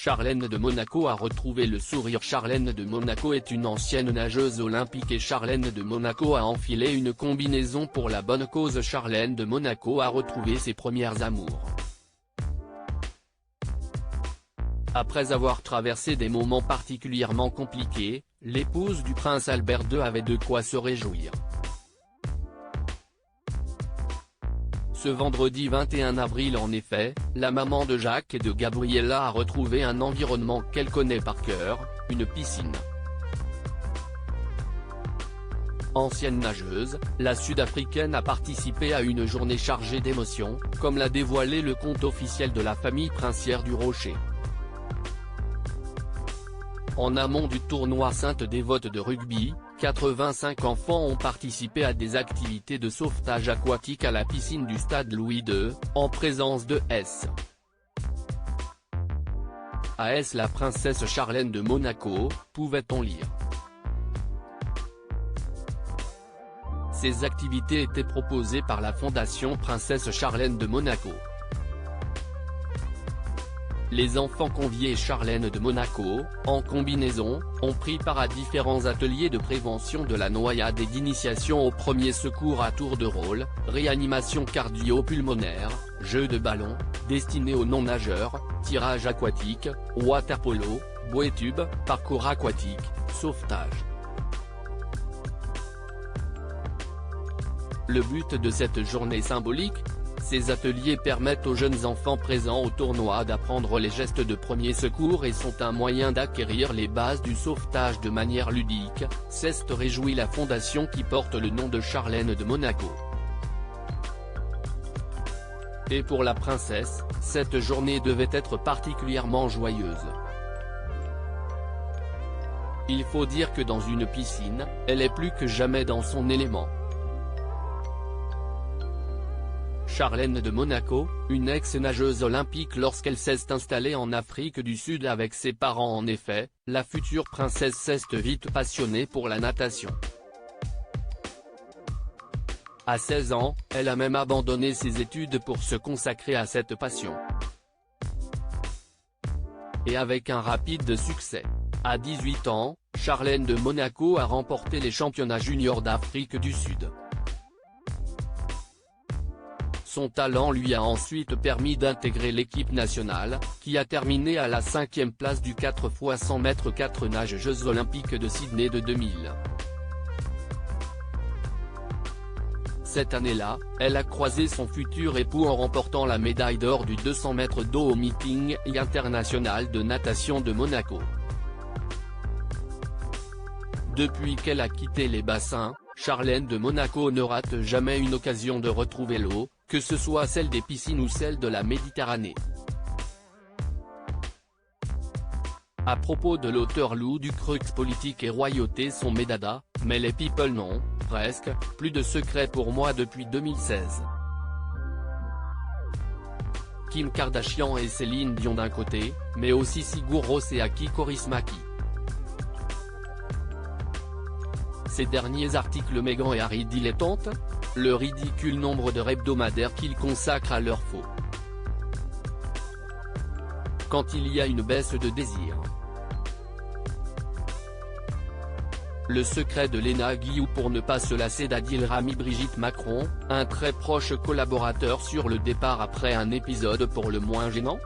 Charlène de Monaco a retrouvé le sourire. Charlène de Monaco est une ancienne nageuse olympique et Charlène de Monaco a enfilé une combinaison pour la bonne cause. Charlène de Monaco a retrouvé ses premières amours. Après avoir traversé des moments particulièrement compliqués, l'épouse du prince Albert II avait de quoi se réjouir. Ce vendredi 21 avril en effet, la maman de Jacques et de Gabriella a retrouvé un environnement qu'elle connaît par cœur, une piscine. Ancienne nageuse, la Sud-Africaine a participé à une journée chargée d'émotions, comme l'a dévoilé le compte officiel de la famille princière du Rocher. En amont du tournoi Sainte Dévote de rugby, 85 enfants ont participé à des activités de sauvetage aquatique à la piscine du stade Louis II, en présence de S. A.S. la princesse Charlène de Monaco, pouvait-on lire. Ces activités étaient proposées par la Fondation Princesse Charlène de Monaco. Les enfants conviés Charlène de Monaco, en combinaison, ont pris part à différents ateliers de prévention de la noyade et d'initiation aux premiers secours à tour de rôle, réanimation cardio-pulmonaire, jeux de ballon, destinés aux non-nageurs, tirage aquatique, waterpolo, bouée-tube, parcours aquatique, sauvetage. Le but de cette journée symbolique? Ces ateliers permettent aux jeunes enfants présents au tournoi d'apprendre les gestes de premier secours et sont un moyen d'acquérir les bases du sauvetage de manière ludique, s'est réjouit la fondation qui porte le nom de Charlène de Monaco. Et pour la princesse, cette journée devait être particulièrement joyeuse. Il faut dire que dans une piscine, elle est plus que jamais dans son élément. Charlène de Monaco, une ex-nageuse olympique lorsqu'elle s'est installée en Afrique du Sud avec ses parents. En effet, la future princesse s'est vite passionnée pour la natation. À 16 ans, elle a même abandonné ses études pour se consacrer à cette passion. Et avec un rapide succès. À 18 ans, Charlène de Monaco a remporté les championnats juniors d'Afrique du Sud. Son talent lui a ensuite permis d'intégrer l'équipe nationale, qui a terminé à la 5e place du 4x100 mètres 4 nage Jeux olympiques de Sydney de 2000. Cette année-là, elle a croisé son futur époux en remportant la médaille d'or du 200 mètres d'eau au meeting international de natation de Monaco. Depuis qu'elle a quitté les bassins, Charlène de Monaco ne rate jamais une occasion de retrouver l'eau, que ce soit celle des piscines ou celle de la Méditerranée. À propos de l'auteur Lou Ducreux, politique et royauté sont mes dadas, mais les people non, presque, plus de secret pour moi depuis 2016. Kim Kardashian et Céline Dion d'un côté, mais aussi Sigur Rós et Aki Kaurismäki. Ces derniers articles Meghan et Harry dilettantes, le ridicule nombre d'heures hebdomadaires qu'ils consacrent à leur faux. Quand il y a une baisse de désir. Le secret de Léna Guillou pour ne pas se lasser d'Adil Rami. Brigitte Macron, un très proche collaborateur sur le départ après un épisode pour le moins gênant.